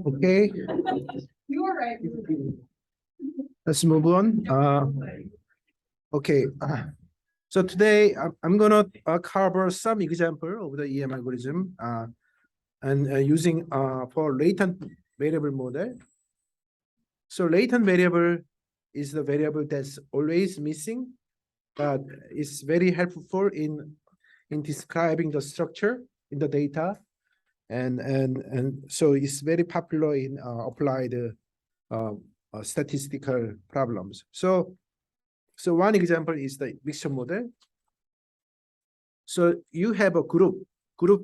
Okay, You are right. let's move on. Okay, so today I'm gonna cover some example of the EM algorithm and using for latent variable model. So latent variable is the variable that's always missing, but it's very helpful in describing the structure in the data, and so it's very popular in applied statistical problems. So one example is the mixture model. So you have a group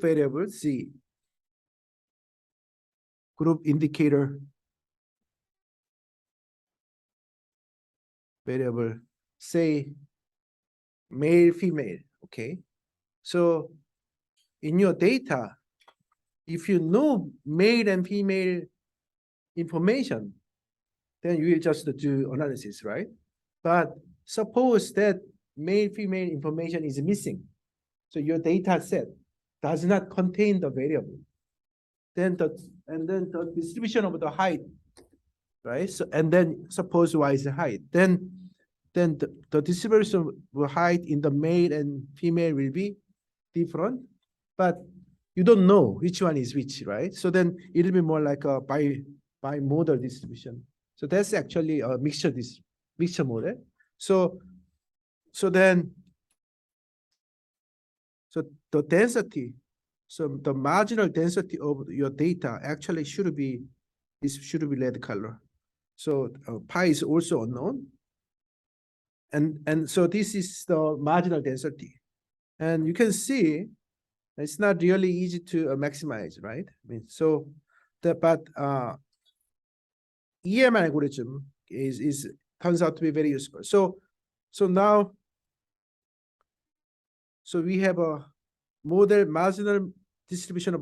variable Z, group indicator variable, say male, female. Okay. So in your data, if you know male and female information, then you will just do analysis, right? But suppose that male, female information is missing. So your data set does not contain the variable. Then the distribution of the height, right? So and then suppose y is the height. Then the distribution of height in the male and female will be different, but you don't know which one is which, right? So then it'll be more like a bimodal distribution. So that's actually a mixture model. So then the density, so the marginal density of your data actually should be red color. So pi is also unknown, and so this is the marginal density, and you can see it's not really easy to maximize, right? I mean, so but EM algorithm is turns out to be very useful. So now, so we have a model marginal distribution of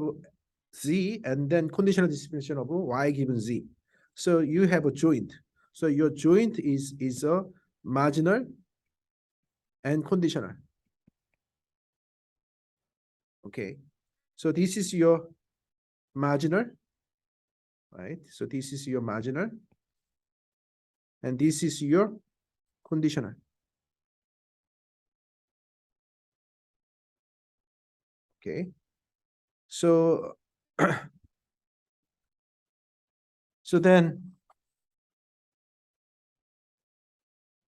Z and then conditional distribution of Y given Z. So you have a joint. So your joint is a marginal and conditional. Okay. So this is your marginal, right? So this is your marginal. And this is your conditional. Okay. So so then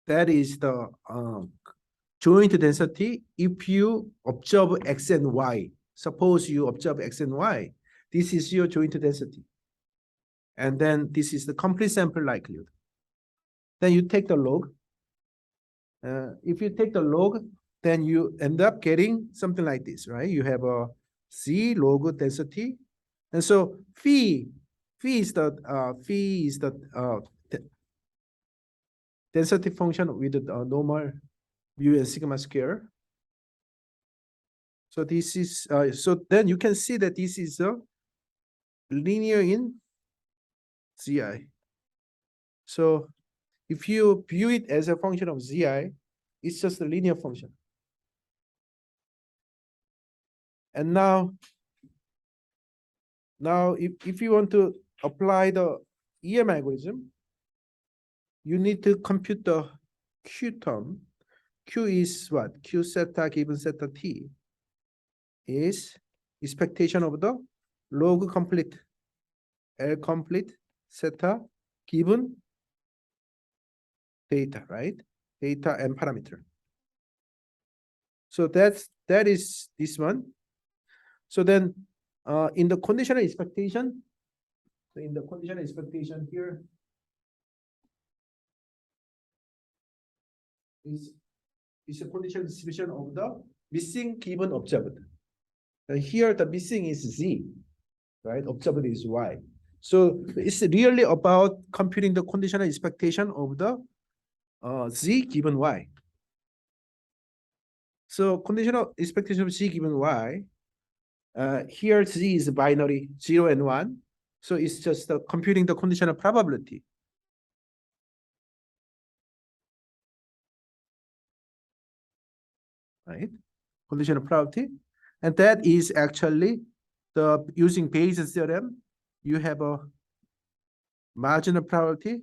that is the joint density if you observe X and Y. Suppose you observe X and Y. This is your joint density. And then this is the complete sample likelihood. Then you take the log. If you take the log, then you end up getting something like this, right? You have a Z log density. And so phi is the density function with the normal mu and sigma square. So this is so then you can see that this is a linear in Zi. So if you view it as a function of Zi, it's just a linear function. And now if you want to apply the EM algorithm, you need to compute the Q term. Q is what? Q theta given theta t is expectation of the log complete L complete theta given data, right? Data and parameter. So that is this one. So then in the conditional expectation, so in the conditional expectation here is a conditional distribution of the missing given observed. And here the missing is Z, right? Observed is Y. So it's really about computing the conditional expectation of the Z given Y. So conditional expectation of Z given Y, here Z is binary 0 and 1. So it's just computing the conditional probability. Right? Conditional probability. And that is actually the using Bayes' theorem, you have a marginal probability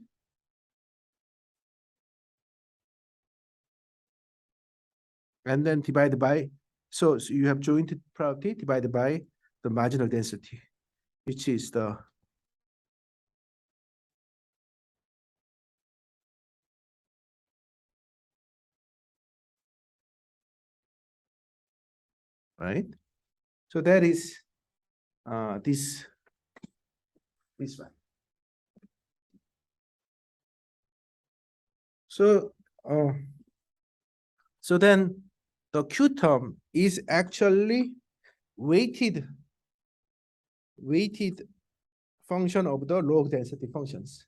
and then divided by, so you have joint probability divided by the marginal density, which is the right. So that is this one. So so then the Q term is actually weighted function of the log density functions.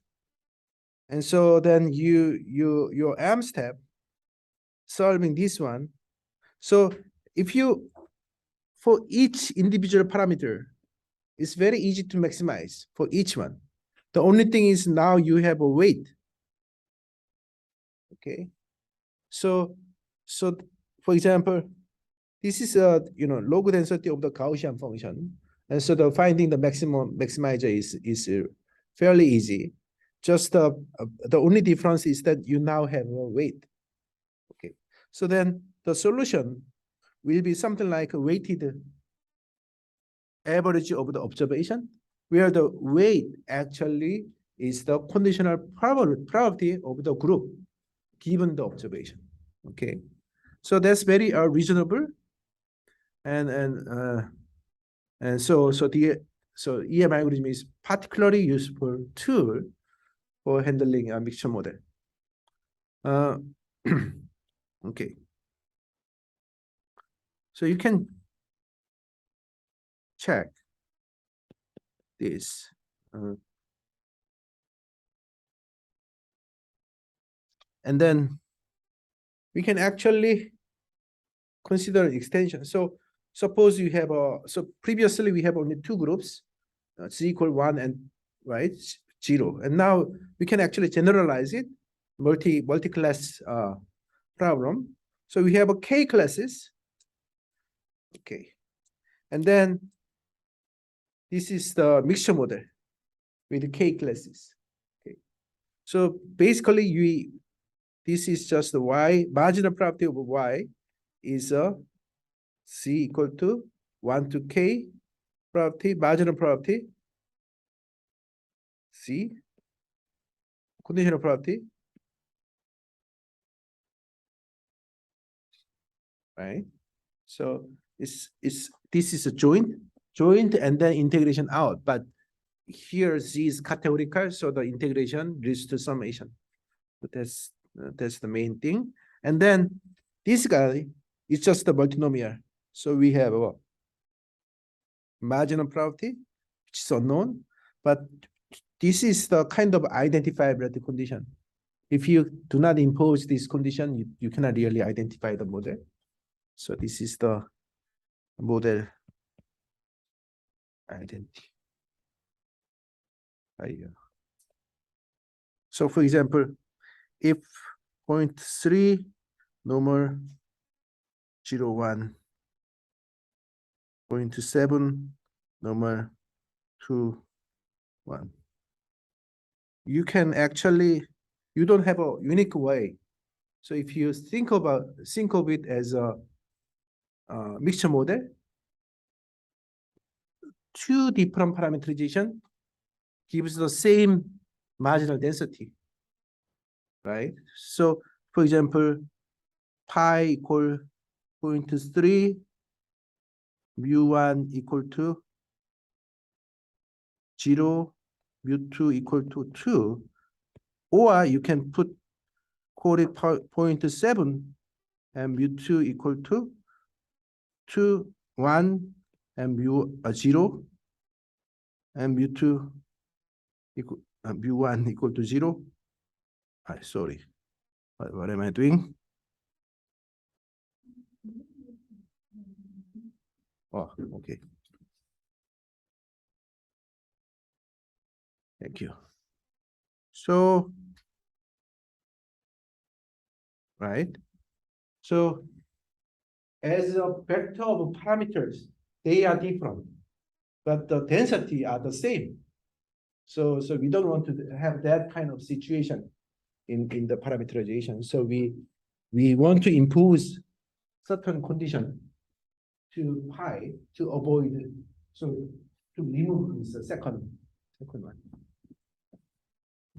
And so then your M step solving this one. So if you, for each individual parameter, it's very easy to maximize for each one. The only thing is now you have a weight. Okay. So for example, this is a log density of the Gaussian function. And so the finding the maximum maximizer is fairly easy. Just the only difference is that you now have a weight. Okay. So then the solution will be something like a weighted average of the observation, where the weight actually is the conditional probability of the group given the observation. Okay. So that's very reasonable. And so EM algorithm is particularly useful tool for handling a mixture model. Okay. So you can check this. And then we can actually consider extension. So suppose you have so previously we have only two groups, Z equal 1 and right 0. And now we can actually generalize it, multi-class problem. So we have a K classes. Okay. And then this is the mixture model with K classes. Okay. So basically this is just the Y, marginal probability of Y is a C equal to 1 to K probability, marginal probability, C, conditional probability, right? So this is a joint, and then integration out. But here Z is categorical, so the integration leads to summation. But that's the main thing. And then this guy is just a multinomial. So we have a marginal probability, which is unknown, but this is the kind of identifiability condition. If you do not impose this condition, you cannot really identify the model. So this is the model identity. So for example, if 0.3 normal 0.1, 0.7 normal 2.1, you can actually, you don't have a unique way. So if you think of it as a mixture model, two different parameterization gives the same marginal density, right? So for example, pi equal 0.3, mu1 equal to 0, mu2 equal to 2, or you can call it 0.7 and mu2 equal to 2, 1 and mu0 and mu2 equal mu1 equal to 0. Sorry, what am I doing? Oh, okay. Thank you. So, right. So, as a vector of parameters, they are different. but the density are the same. So we don't want to have that kind of situation in the parameterization. So we want to impose certain condition to pi to avoid, so to remove this second one.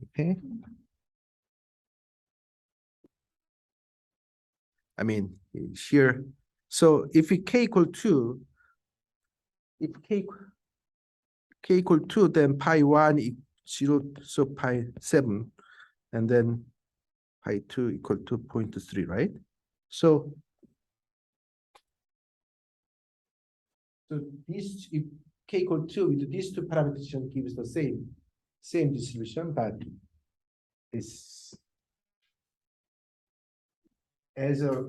Okay. I mean here. So if k equal 2, if k equal 2, then pi 1 0, so pi 7, and then pi 2 equal to 0.3, right? So this, if k equal 2 with these two parameters gives the same distribution, but this as a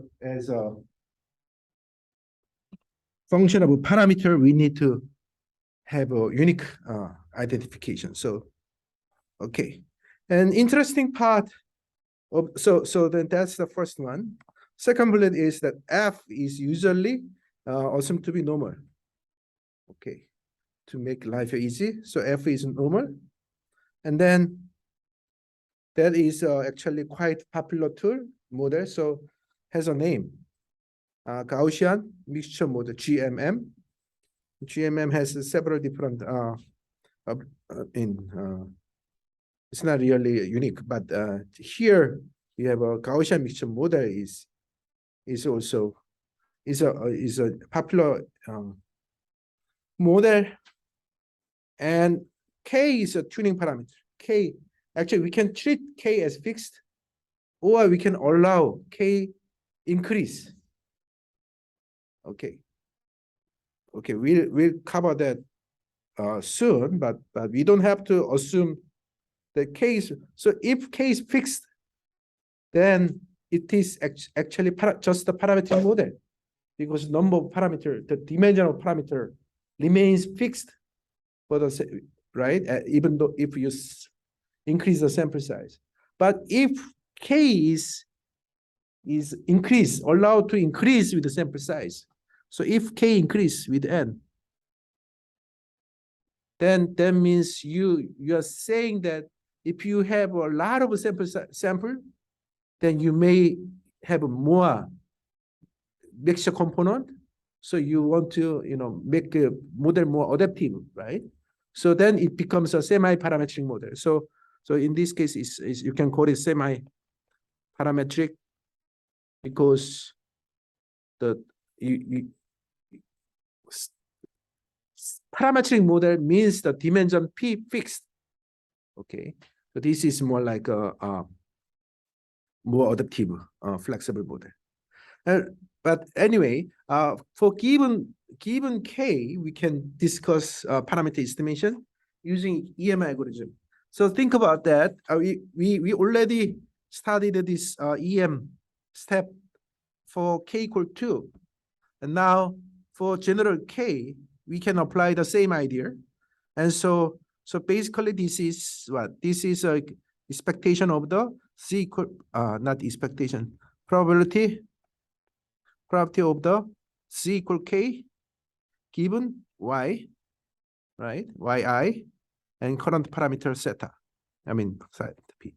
function of a parameter, we need to have a unique identification. So okay, and interesting part of, so then that's the first one. Second bullet is that f is usually assumed to be normal. Okay, to make life easy, so f is normal, and then that is actually quite popular tool model, so has a name, Gaussian mixture model, GMM. GMM has several different it's not really unique, but here you have a Gaussian mixture model is also is a popular model, and k is a tuning parameter. K, actually we can treat k as fixed, or we can allow k increase. Okay, we'll cover that soon, but we don't have to assume the k is, so if k is fixed, then it is actually just the parametric model, because number of parameter, the dimension of parameter remains fixed for the, right? Even though if you increase the sample size, but if k is increased, allowed to increase with the sample size. So if k increase with n, then that means you are saying that if you have a lot of sample, then you may have more mixture component. So you want to, make the model more adaptive, right? So then it becomes a semi-parametric model. So in this case, is you can call it semi-parametric, because parametric model means the dimension p fixed. Okay, so this is more like a more adaptive, flexible model. But anyway, for given k, we can discuss parameter estimation using EM algorithm. So think about that. We already studied this EM step for k equal 2, and now for general k, we can apply the same idea. And so basically this is what? This is a expectation of the z equal, not expectation, probability of the z equal k given y, right? yi, and current parameter theta. I mean p.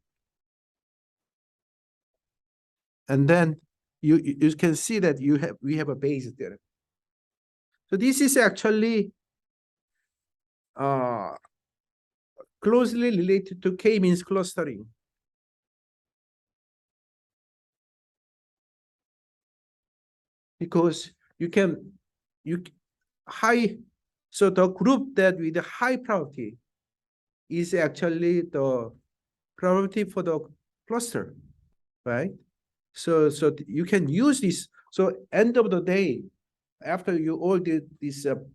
And then you can see that we have a base there. So this is actually closely related to k-means clustering. Because so the group that with the high probability is actually the probability for the cluster, right? So you can use this. So end of the day, after you all did this EM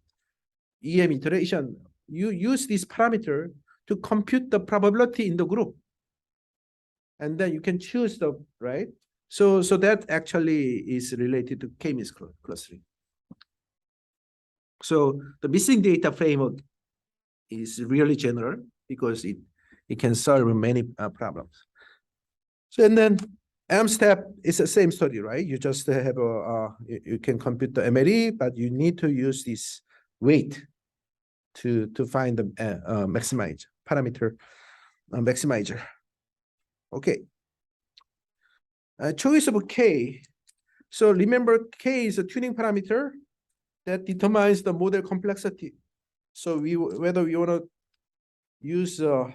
iteration, you use this parameter to compute the probability in the group, and then you can choose the right. So that actually is related to k-means clustering. So the missing data framework is really general because it can solve many problems. So and then M step is the same story, right? You just have you can compute the MLE, but you need to use this weight. to find the maximizer parameter maximizer. Okay. Choice of K. So remember, K is a tuning parameter that determines the model complexity. So whether we want to use a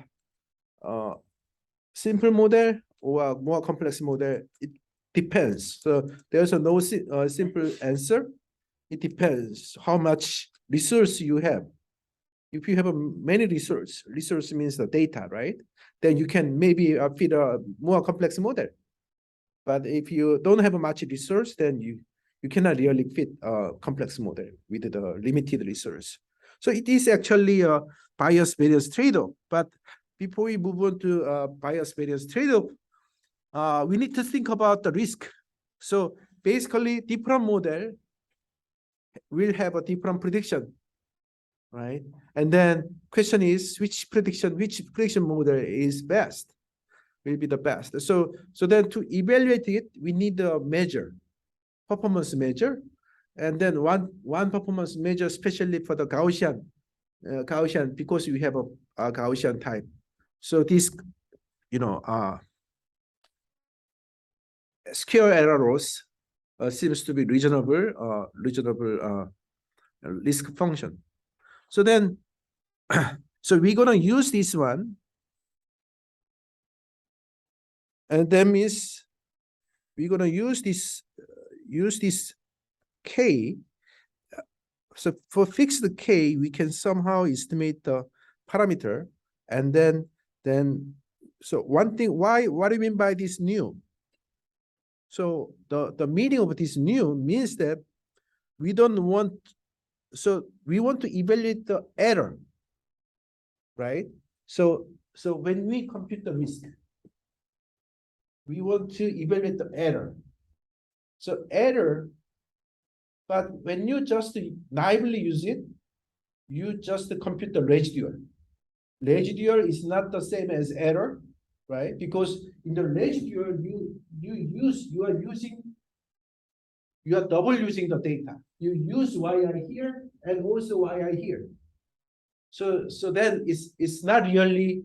simple model or a more complex model, it depends. So there's no simple answer. It depends how much resource you have. If you have many resource means the data, right? Then you can maybe fit a more complex model. But if you don't have much resource, then you cannot really fit a complex model with the limited resource. So it is actually a bias variance trade-off. But before we move on to bias variance trade-off, we need to think about the risk. So basically, different model will have a different prediction, right? And then question is which prediction model is best, will be the best. So then to evaluate it, we need a measure, performance measure, and then one performance measure, especially for the Gaussian, because we have a Gaussian type. So this, square error loss seems to be reasonable risk function. So then, so we're gonna use this one, and that means we're gonna use this K. So for fixed K, we can somehow estimate the parameter, and then so one thing, what do you mean by this new? So the meaning of this new means that we don't want, so we want to evaluate the error, right? So when we compute the risk, we want to evaluate the error. So error, but when you just naively use it, you just compute the residual. Residual is not the same as error, right? Because in the residual, you are double using the data. You use yi here and also yi here. So then it's not really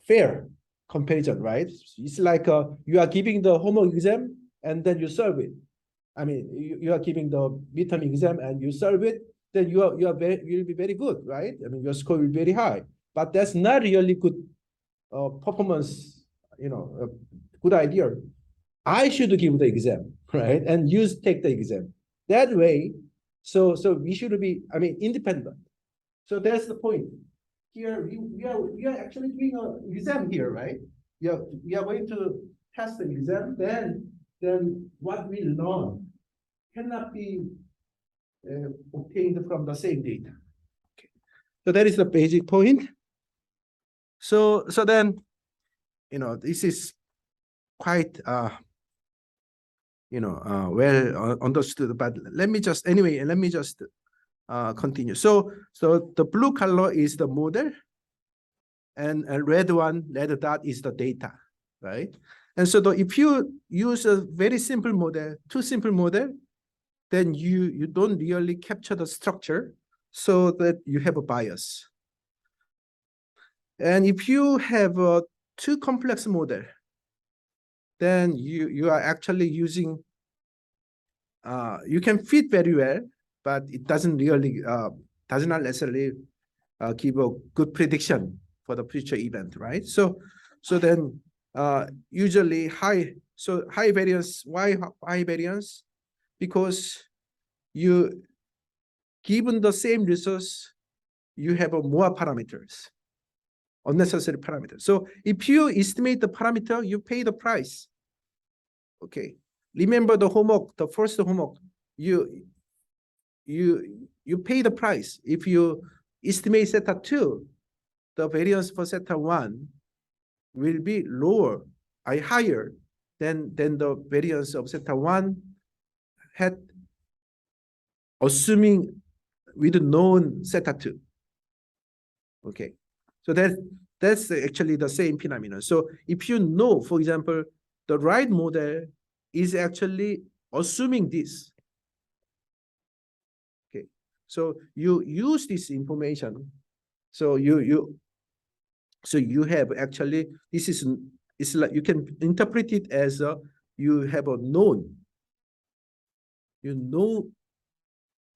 fair comparison, right? It's like you are giving the homework exam and then you solve it. I mean, you are giving the midterm exam and you solve it, then you'll be very good, right? I mean, your score will be very high. But that's not really good performance, good idea. I should give the exam, right? And you take the exam. That way, so we should be, independent. So that's the point. Here we are actually doing an exam here, right? We are going to test the exam. Then what we learn cannot be obtained from the same data. Okay. So that is the basic point. So then, this is quite well understood. But let me just continue. So the blue color is the model, and red dot is the data, right? And so if you use a very simple model, too simple model, then you don't really capture the structure, so that you have a bias. And if you have a too complex model, then you are actually using, you can fit very well, but it doesn't really does not necessarily give a good prediction for the future event, right? So then usually high variance. Why high variance? Because you, given the same resource, you have more parameters, unnecessary parameters. So if you estimate the parameter, you pay the price. Okay. Remember the homework, the first homework, you pay the price. If you estimate theta 2, the variance for theta 1 will be higher than the variance of theta 1 had, assuming with known theta 2. Okay. So that's actually the same phenomenon. So if you know, for example, the right model is actually assuming this. Okay. So you use this information. So you have actually, this is, it's like you can interpret it as you have a known. You know,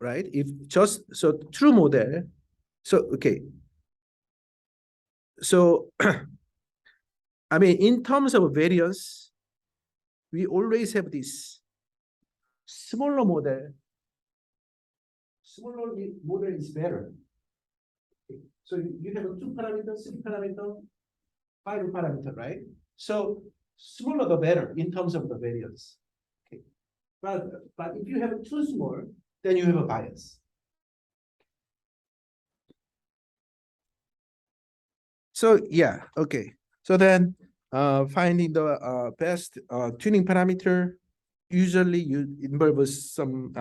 right? If just so true model. So okay. So I mean, in terms of variance, we always have this smaller model. Smaller model is better. Okay. So you have a 2 parameter, 3 parameter, 5 parameter, right? So smaller the better in terms of the variance. Okay. But if you have too small, then you have a bias. So yeah, okay. So then finding the best tuning parameter usually you involves some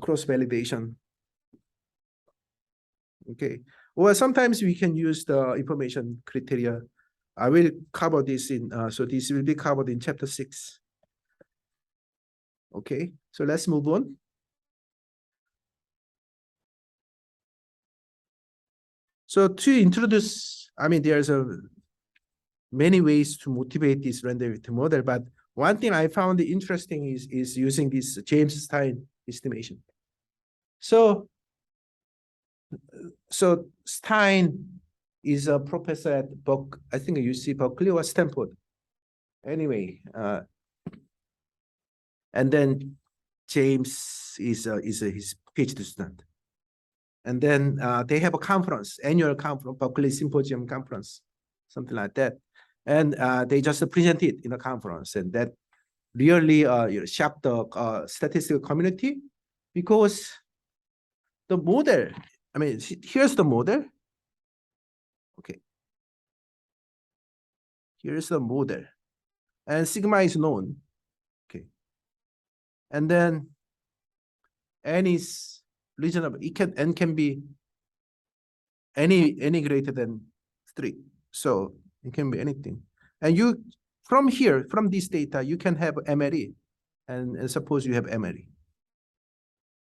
cross validation. Okay. Well, sometimes we can use the information criteria. I will cover this in so this will be covered in chapter 6. Okay, so let's move on. So to introduce, I mean, there's many ways to motivate this random model, but one thing I found interesting is using this James Stein estimation. So Stein is a professor at I think UC Berkeley or Stanford. Anyway, and then James is his PhD student. And then they have a conference, annual conference, Berkeley Symposium conference, something like that. And they just present it in a conference, and that really shocked the statistical community, because the model, I mean, here's the model. Okay. Here's the model. And sigma is known. Okay. And then n is reasonable. N can be any greater than 3. So it can be anything. And you, from here, from this data, you can have MLE. And suppose you have MLE. You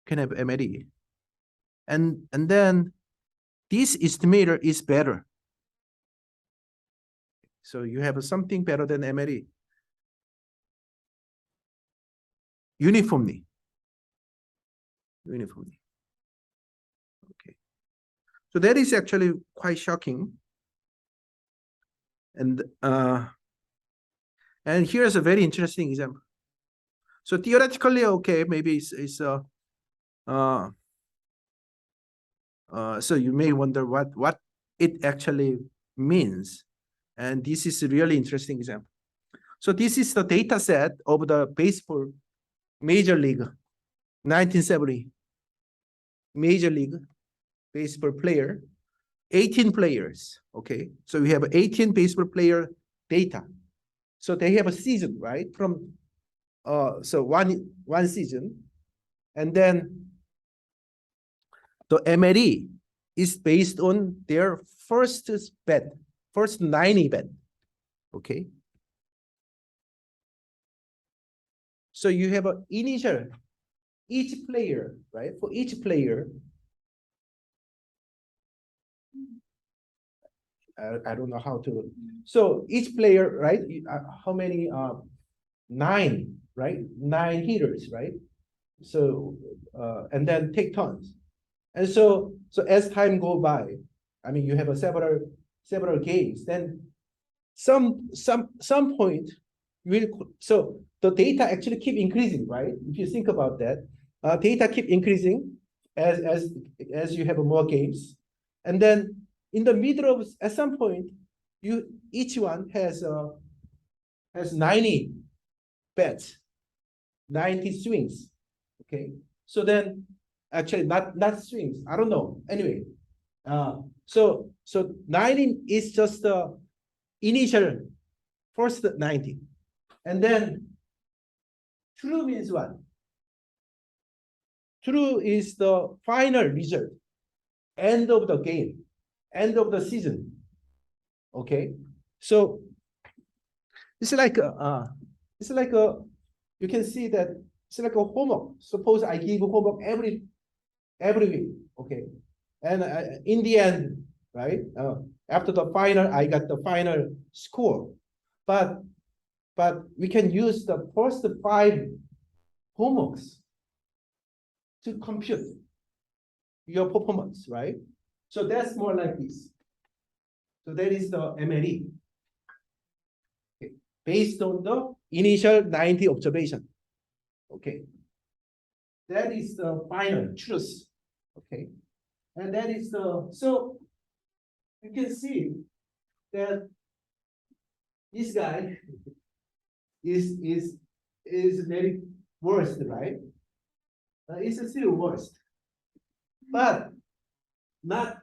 can have MLE. And then this estimator is better. So you have something better than MLE. Uniformly. Okay. So that is actually quite shocking. And here's a very interesting example. So theoretically, okay, maybe so you may wonder what it actually means. And this is a really interesting example. So this is the data set of the baseball Major League 1970 Major League baseball player, 18 players. Okay, so we have 18 baseball player data. So they have a season, right? From so one season, and then the MLE is based on their first 9 event. Okay. So you have an initial, each player, right? For each player, I don't know how to. So each player, right? How many? 9, right? 9 hitters, right? So and then take turns, and so as time go by, I mean, you have a several games. Then some point will, so the data actually keep increasing, right? If you think about that, data keep increasing as you have more games, and then in the middle of, at some point, each one has 90 bets, 90 swings. Okay, so then actually not swings, I don't know, anyway. So 90 is just the initial first 90, and then true means what? True is the final result, end of the game, end of the season. Okay, so it's like you can see that it's like a homework. Suppose I give homework every week, okay? And in the end, right, after the final, I got the final score. But we can use the first 5 homeworks to compute your performance, right? So that's more like this. So that is the MLE. Okay. Based on the initial 90 observation. Okay. That is the final truth. Okay. And that is the, so you can see that this guy is very worst, right? It's still worst, but not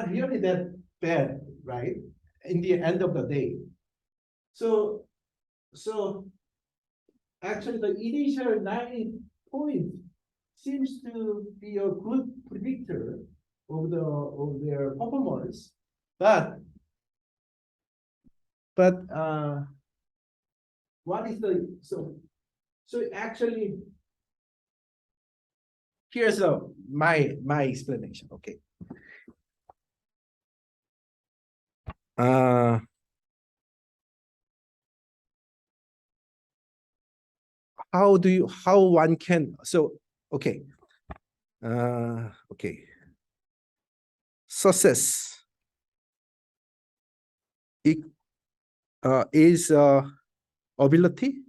really that bad, right? In the end of the day. So actually the initial 90 point seems to be a good predictor of their performance, but what is the so actually here's my explanation. Okay. How one can, so okay. Okay. Success is ability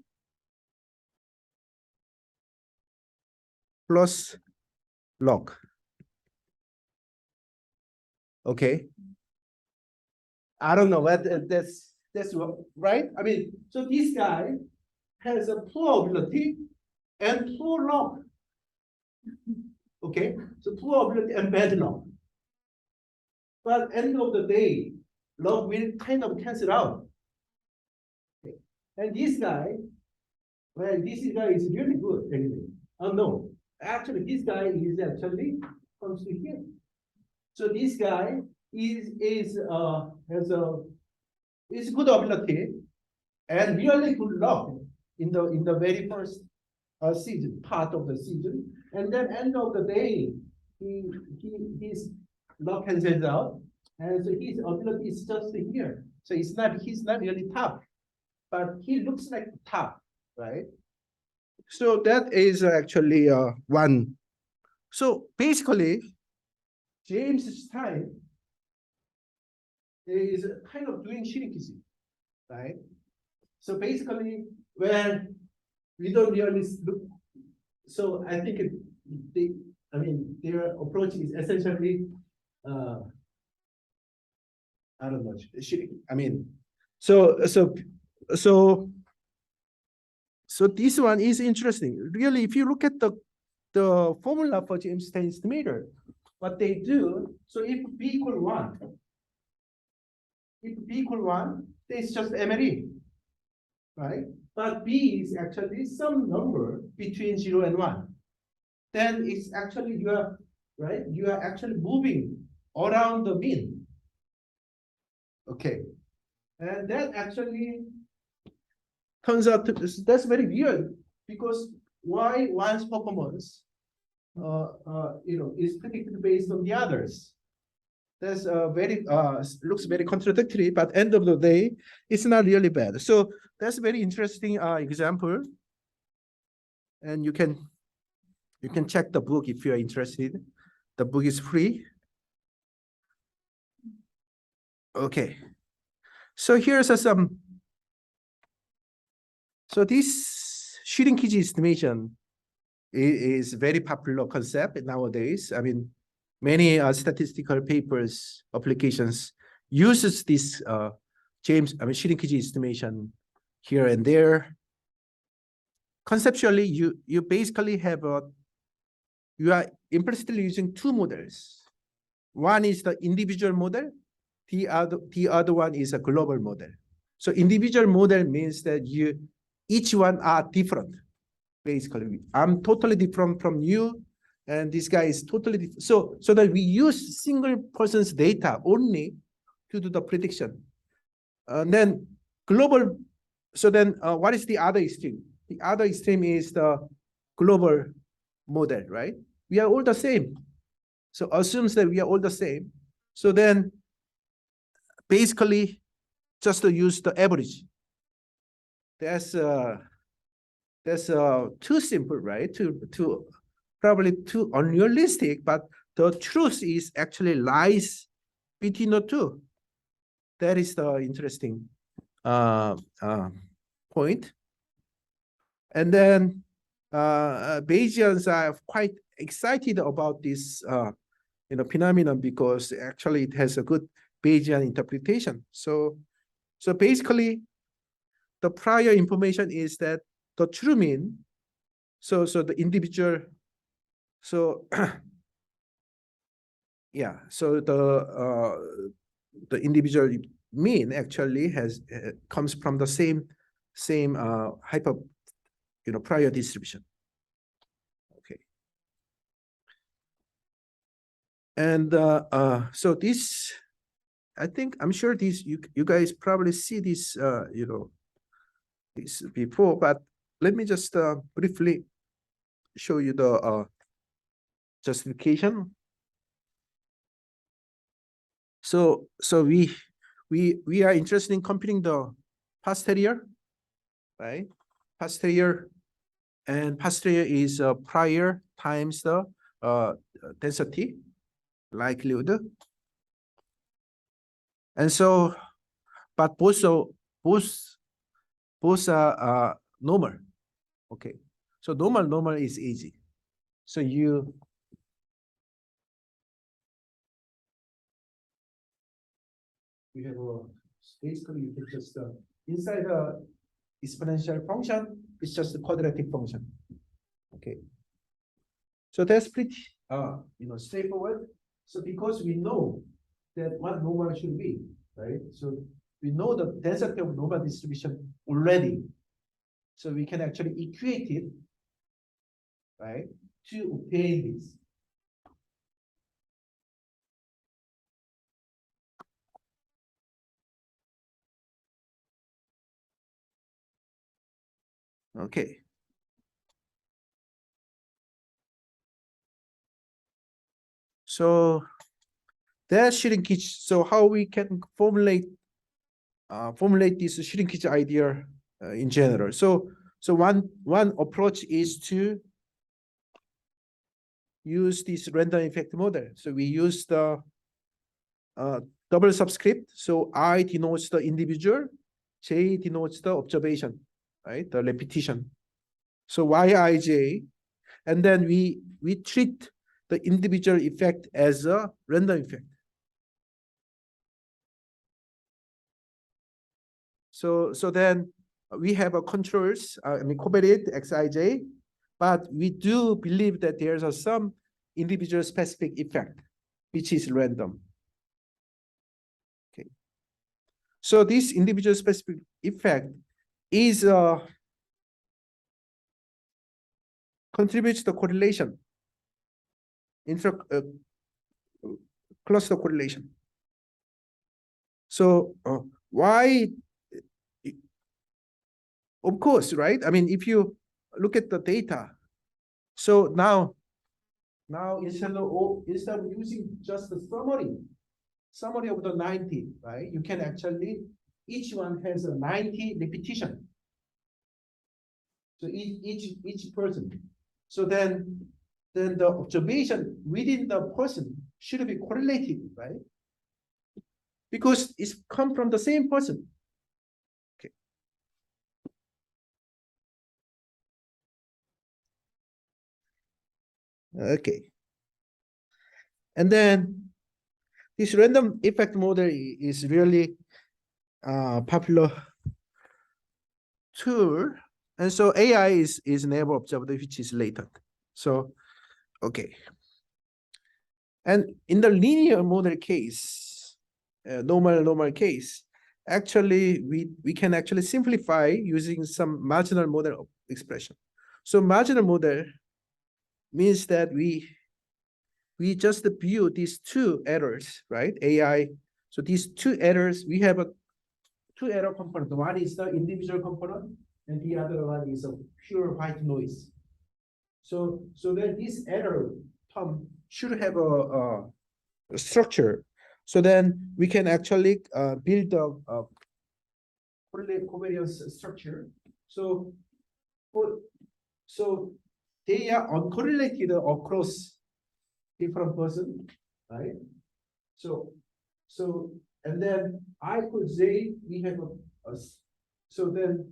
plus luck. Okay. I don't know whether that's right. I mean, so this guy has a poor ability and poor luck. Okay, so poor ability and bad luck. But end of the day, luck will kind of cancel out. Okay. And this guy, well, this guy is really good anyway. Oh no, actually, this guy is actually comes to here. So this guy is good ability and really good luck in the very first season, part of the season, and then end of the day, his luck cancels out, and so his ability is just here. So he's not really top, but he looks like top, right? So that is actually one. So basically, James Stein is kind of doing shrinking, right? So basically, when we don't really look, so I think their approach is essentially, I don't know, I mean, so this one is interesting. Really, if you look at the formula for James Stein estimator, what they do, so if B equal 1, it's just MLE, right? But B is actually some number between 0 and 1. Then it's actually you are actually moving around the mean. Okay. And that actually turns out to, that's very weird, because why one's performance is predicted based on the others. That's very looks very contradictory, but end of the day, it's not really bad. So that's a very interesting example, and you can check the book if you are interested. The book is free. Okay, so here's some. So this shrinkage estimation is very popular concept nowadays. I mean, many statistical papers, applications uses this shrinkage estimation here and there. Conceptually, you basically have you are implicitly using 2 models. One is the individual model, the other one is a global model. So individual model means that each one are different. Basically, I'm totally different from you, and this guy is totally different. So that we use single person's data only to do the prediction. And then global. So then, what is the other extreme? The other extreme is the global model, right? We are all the same. So assumes that we are all the same. So then basically just to use the average. That's too simple, right? To probably too unrealistic, but the truth is actually lies between the two. That is the interesting point. And then Bayesians are quite excited about this phenomenon because actually it has a good Bayesian interpretation. So basically the prior information is that the true mean, so the individual, so yeah, so the individual mean actually comes from the same hyper prior distribution. Okay. And so this, I'm sure this you guys probably see this this before, but let me just briefly show you the justification. So we are interested in computing the posterior, right? Posterior, and posterior is prior times the density likelihood. And so, but both are normal. Okay, so normal is easy. So you have basically you can just inside the exponential function, it's just a quadratic function. Okay, so that's pretty straightforward. So because we know that what normal should be, right? So we know the density of normal distribution already. So we can actually equate it, right, to obtain this. Okay. So that's shrinkage. So how we can formulate this shrinkage idea in general. So one approach is to use this random effect model. So we use the double subscript. So I denotes the individual, J denotes the observation, right? The repetition. So Yij, and then we treat the individual effect as a random effect. So then we have a controls, covariate Xij, but we do believe that there's some individual specific effect, which is random. Okay. So this individual specific effect is contributes to correlation, cluster correlation. So why? Of course, right? I mean, if you look at the data, so now instead of using just the summary of the 90, right? You can actually, each one has a 90 repetition. So each person. So then the observation within the person should be correlated, right? Because it's come from the same person. Okay. Okay. And then this random effect model is really popular tool. And so AI is never observed, which is latent. So, okay. And in the linear model case, normal case, actually we can actually simplify using some marginal model expression. So marginal model means that we just view these two errors, right? AI. So these two errors, we have a two error component. One is the individual component, and the other one is a pure white noise. So then this error term should have a structure. So then we can actually build a covariance structure. So they are uncorrelated across different person, right? So and then I could say we have so then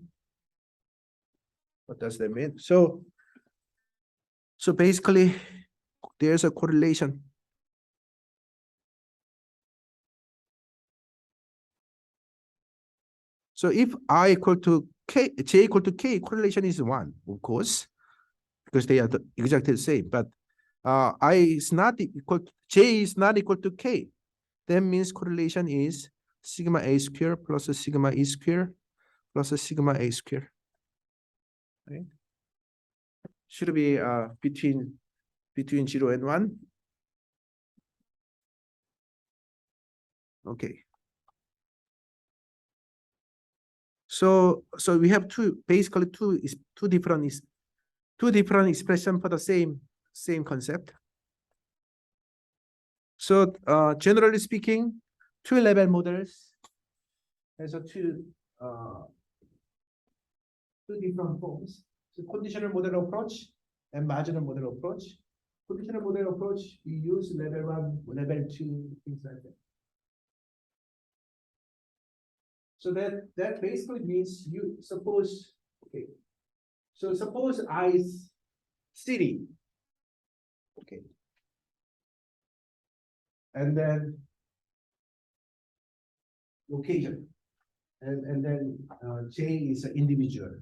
what does that mean? So basically there's a correlation. So if I equal to k, j equal to k, correlation is 1, of course, because they are exactly the same. But I is not equal to, j is not equal to k. That means correlation is sigma a square plus sigma e square plus sigma a square. Right? Should be between 0 and 1. Okay. So we have basically two different expression for the same concept. So generally speaking, two-level models has two different forms. So conditional model approach and marginal model approach. Conditional model approach, we use level 1, level 2, things like that. So that basically means you suppose, okay. So suppose I is city, okay, and then location, and then J is an individual,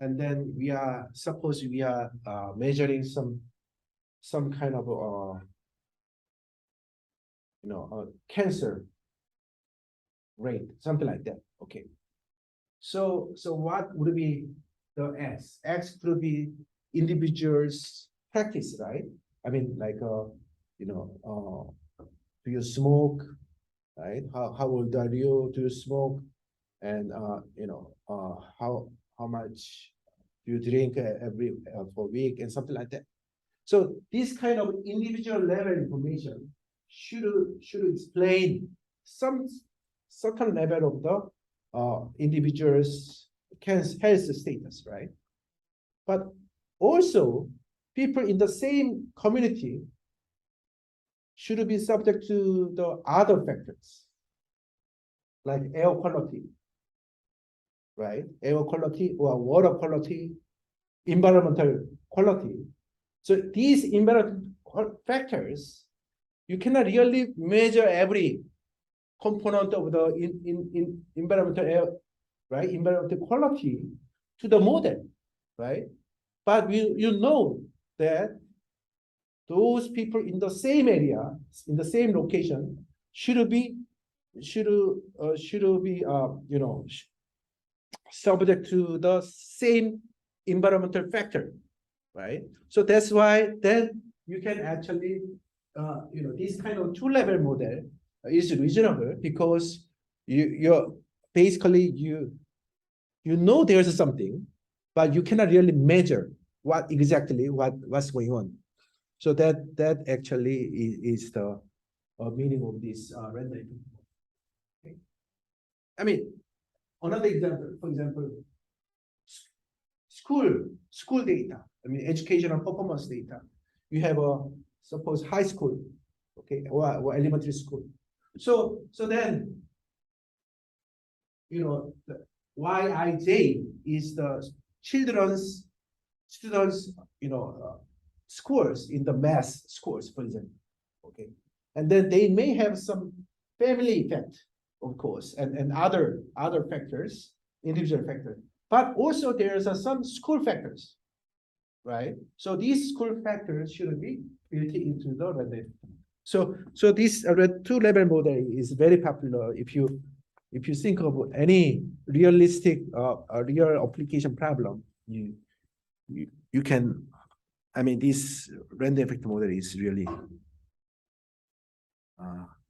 and then suppose we are measuring some kind of cancer rate, something like that. Okay. So what would be the X? X could be individuals practice, right? I mean, like do you smoke, right? How old are you? Do you smoke? And how much do you drink every for week and something like that. So this kind of individual level information should explain some certain level of the individual's health status, right? But also people in the same community should be subject to the other factors like air quality, right? Air quality or water quality, environmental quality. So these environmental factors, you cannot really measure every component of the in environmental air, right? Environmental quality to the model, right? But you know that those people in the same area, in the same location, should be subject to the same environmental factor, right? So that's why then you can actually this kind of two-level model is reasonable because you're basically you know there's something, but you cannot really measure what's going on. So that actually is the meaning of this rendering. Okay. I mean, another example, for example, school data. I mean, educational performance data. You have suppose high school, okay, or elementary school. So then, the YIJ is the students, scores in the math scores, for example, okay, and then they may have some family effect, of course, and other factors, individual factors, but also there's some school factors, right? So these school factors should be built into the rendering. So this two-level model is very popular if you think of any realistic real application problem, you can, I mean, this random effect model is really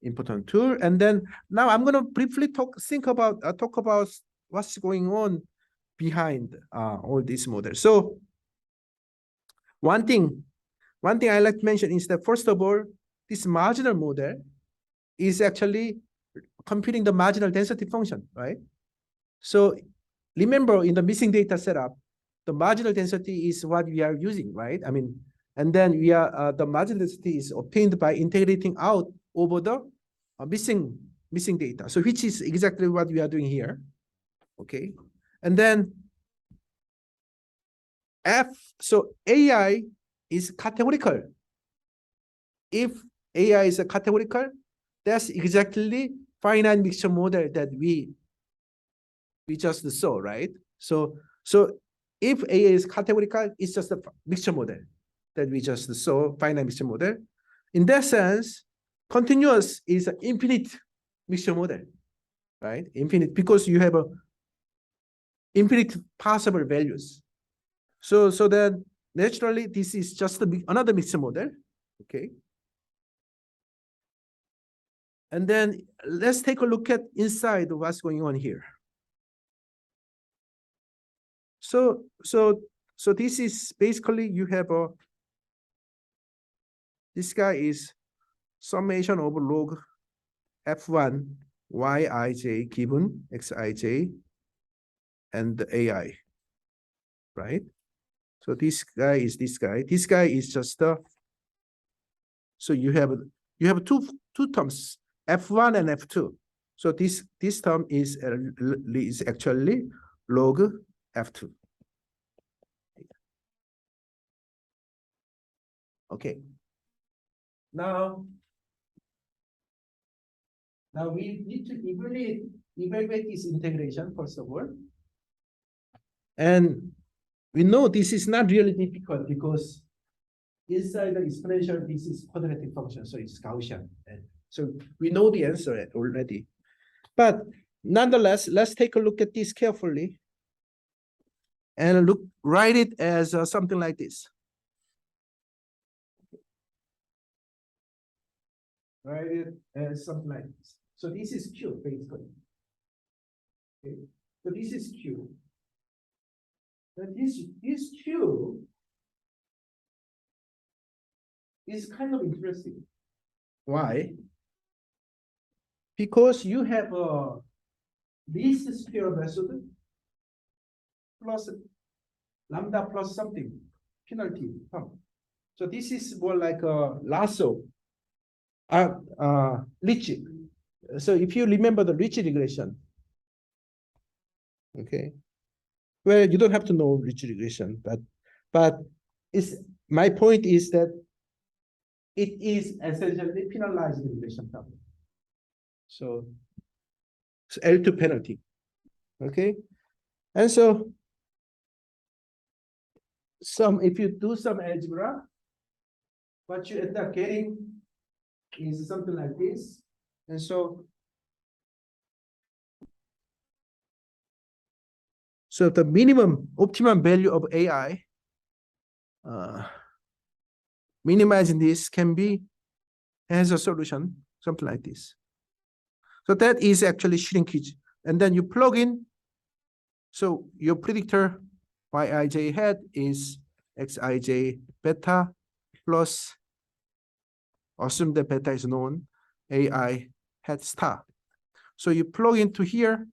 important tool. And then now I'm going to briefly talk about what's going on behind all these models. So one thing one thing I like to mention is that, first of all, this marginal model is actually computing the marginal density function, right? So remember, in the missing data setup, the marginal density is what we are using, right? I mean, and then we are the marginal density is obtained by integrating out over the missing data. So which is exactly what we are doing here, okay? And then so AI is categorical. If AI is a categorical, that's exactly finite mixture model that we just saw, right? So if AI is categorical, it's just a mixture model that we just saw, finite mixture model. In that sense, continuous is an infinite mixture model, right? Infinite, because you have a infinite possible values. So then naturally, this is just another mixture model, okay? And then let's take a look at inside what's going on here. So this is basically, you have this guy is summation of log f1 yij given xij and AI, right? So this guy is this guy. This guy is just so you have two terms, f1 and f2. So this term is actually log f2. Okay. Now we need to evaluate this integration, first of all. And we know this is not really difficult because inside the exponential, this is quadratic function, so it's Gaussian. And so we know the answer already. But nonetheless, let's take a look at this carefully and write it as something like this. Write it as something like this. So this is Q, basically. Okay. So this is Q. But this Q is kind of interesting. Why? Because you have a least square method plus lambda plus something penalty. So this is more like a lasso, Ricci. So if you remember the Ricci regression, okay. Well, you don't have to know Ricci regression, but it's my point is that it is essentially penalized regression problem. So L2 penalty, okay, and so if you do some algebra, what you end up getting is something like this, and so the minimum optimum value of AI, minimizing this can be as a solution, something like this. So that is actually shrinkage, and then you plug in. So your predictor Yij hat is Xij beta plus, assume that beta is known, Ai hat star. So you plug into here,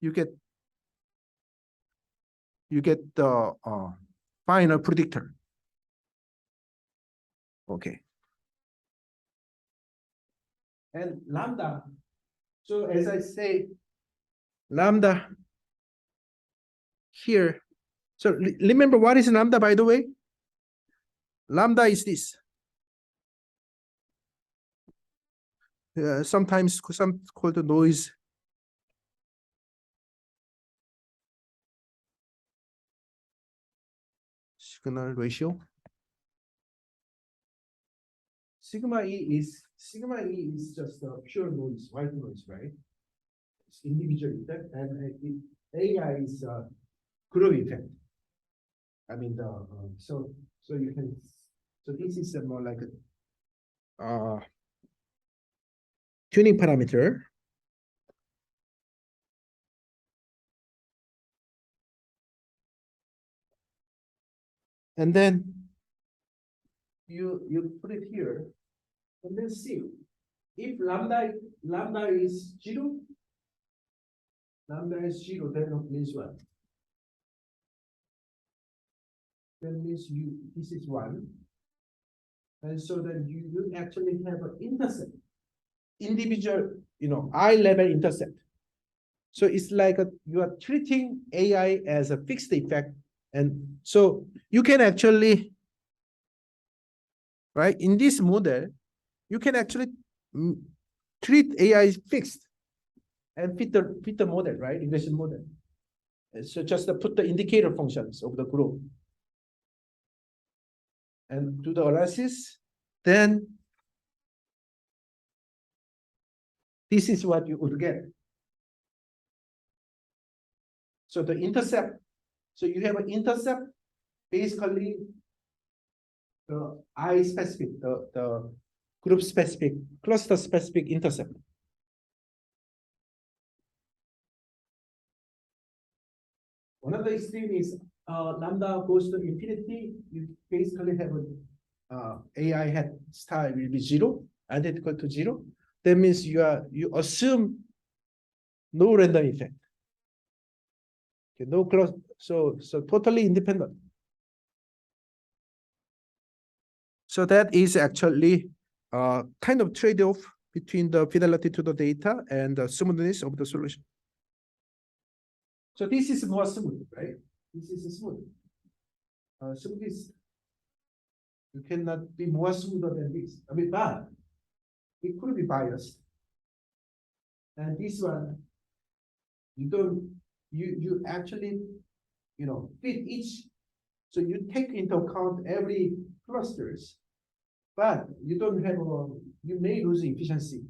you get the final predictor. Okay. And lambda. So as I say, lambda here. So remember what is lambda, by the way? Lambda is this. Sometimes called the noise signal ratio. Sigma E is just a pure noise, white noise, right? It's individual effect, and AI is a group effect. I mean, so you can, so this is a more like a tuning parameter. and then you put it here, and then see if lambda is zero. Lambda is zero, then means what? That means this is one, and so then you actually have an intercept, individual, eye level intercept. So it's like you are treating AI as a fixed effect, and so you can actually, right, in this model, you can actually treat AI fixed and fit the model, right, regression model. And so just put the indicator functions of the group and do the analysis, then this is what you would get. So the intercept, so you have an intercept, basically the I specific, the group specific, cluster specific intercept. One of the extreme is lambda goes to infinity. You basically have a AI head style will be zero, identical to zero. That means you assume no random effect. Okay, no cross, so totally independent. So that is actually kind of trade-off between the fidelity to the data and the smoothness of the solution. So this is more smooth, right? This is smooth. Smooth is, you cannot be more smoother than this. I mean, but it could be biased. And this one, you actually, fit each. So you take into account every clusters, but you don't have you may lose efficiency,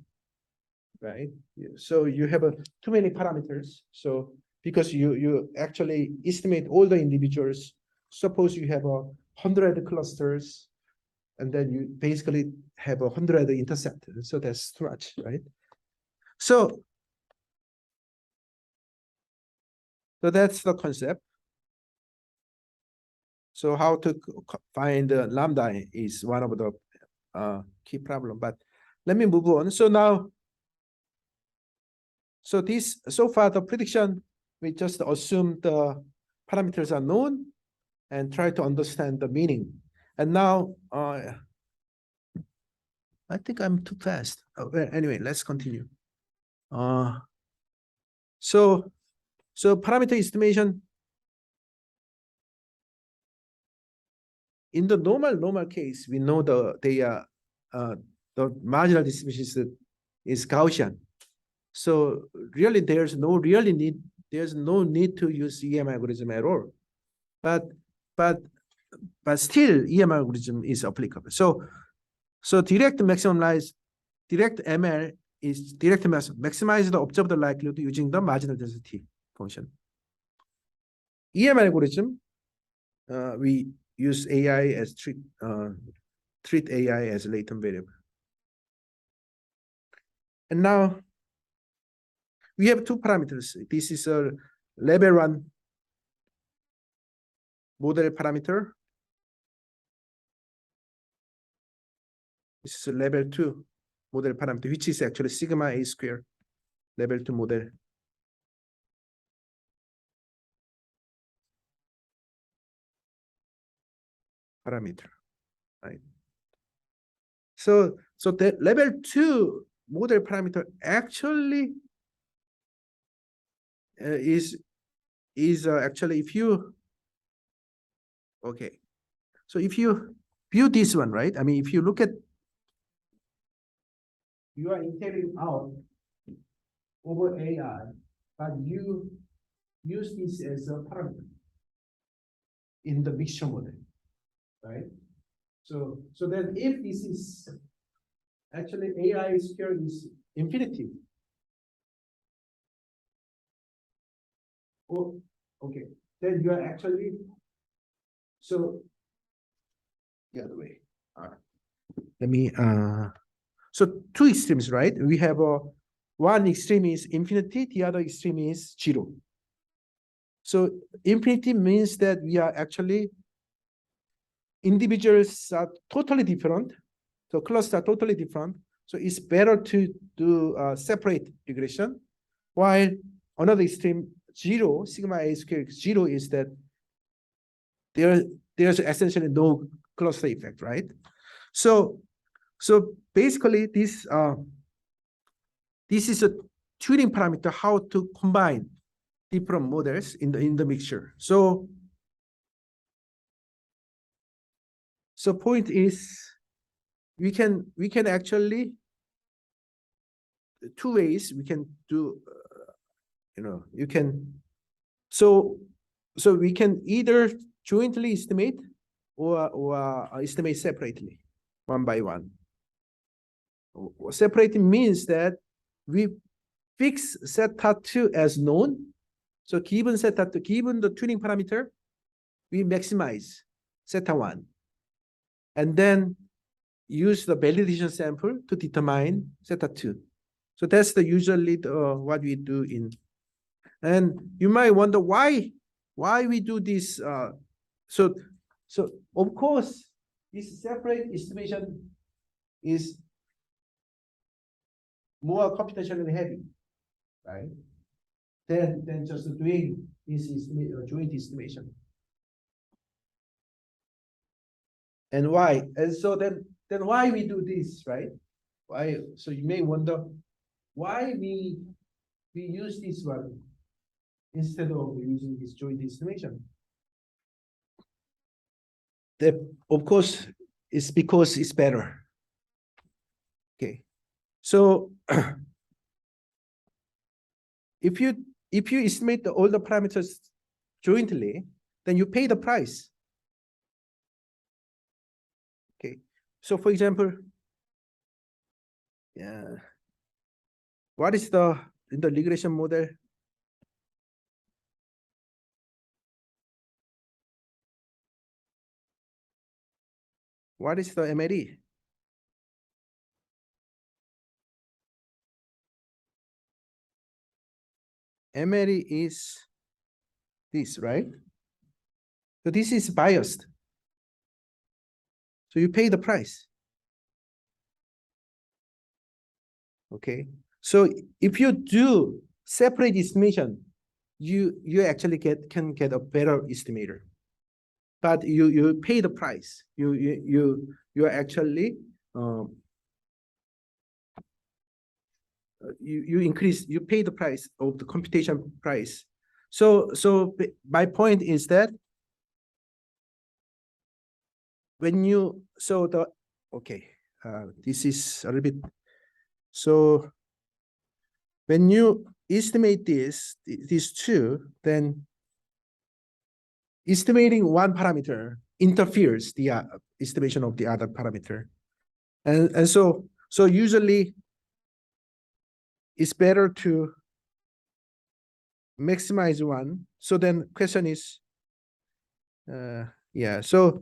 right? So you have too many parameters. So because you actually estimate all the individuals, suppose you have 100 clusters, and then you basically have 100 intercept. So that's too much, right? So that's the concept. So how to find lambda is one of the key problem. But let me move on. So now, so far the prediction, we just assume the parameters are known and try to understand the meaning. And now, I think I'm too fast. Well, anyway, let's continue. So parameter estimation. In the normal case, we know the marginal distribution is Gaussian. So really, there's no need to use EM algorithm at all. But still, EM algorithm is applicable. So direct ML is direct maximize the observed likelihood using the marginal density function. EM algorithm, we use AI as treat AI as latent variable. And now we have two parameters. This is a level 1 model parameter. This is a level 2 model parameter, which is actually sigma A square, level 2 model. Parameter, right? So the level 2 model parameter actually is actually, if you, okay, so if you view this one, right? I mean, if you look at, you are integrating out over AI, but you use this as a parameter in the mixture model, right? So then if this is actually AI square is infinity. Oh, okay. Then you are actually, so the other way. Let me so two extremes, right? We have one extreme is infinity, the other extreme is 0. So infinity means that we are actually individuals are totally different. So clusters are totally different. So it's better to do separate regression. While another extreme, zero, sigma a squared zero, is that there's essentially no cluster effect, right? So basically this is a tuning parameter how to combine different models in the mixture. So point is we can actually two ways we can do, you can, so we can either jointly estimate or estimate separately, one by one. Separating means that we fix zeta 2 as known. So given zeta 2, given the tuning parameter, we maximize zeta 1. And then use the validation sample to determine zeta 2. So that's usually what we do in. And you might wonder why we do this. So of course, this separate estimation is more computationally heavy, right? Than just doing this joint estimation. And why? And so then why we do this, right? Why? So you may wonder why we use this one instead of using this joint estimation. That, of course, is because it's better. Okay, so if you estimate all the parameters jointly, then you pay the price. Okay, so for example, what is in the regression model? What is the MLE? MLE is this, right? So this is biased. So you pay the price. Okay. So if you do separate estimation, you actually can get a better estimator. But you pay the price. You actually you pay the price of the computation price. So my point is that when you this is a little bit, so when you estimate these two, then estimating one parameter interferes the estimation of the other parameter, and so usually it's better to maximize one. So then question is, so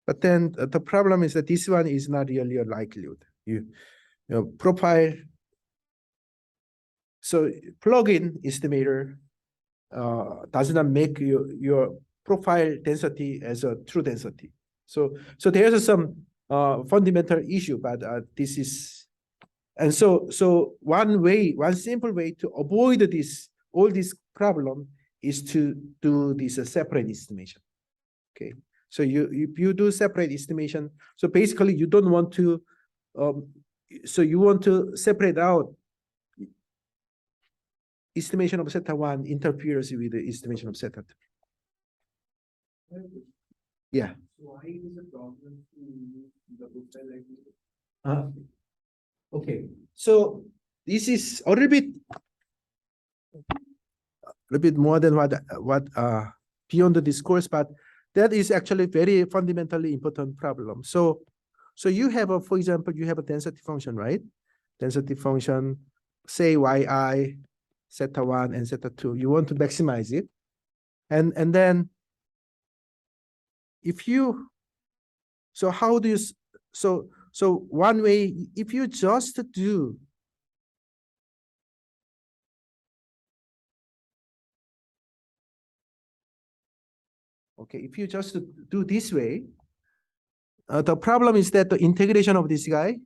but then the problem is that this one is not really a likelihood. You know, profile. So plug-in estimator does not make your profile density as a true density. So there's some fundamental issue, but this is, and so one simple way to avoid all this problem is to do this separate estimation. Okay, so if you do separate estimation, so basically you don't want to, so you want to separate out estimation of zeta 1 interferes with the estimation of zeta 2. Yeah. So why is the problem to use the profile like this? Okay. So this is a little bit more than what beyond the discourse, but that is actually very fundamentally important problem. So you have for example, you have a density function, right? Density function, say yi, zeta 1 and zeta 2. You want to maximize it. And then if you, so how do you, so one way, if you just do Okay, if you just do this way, the problem is that the integration of this guy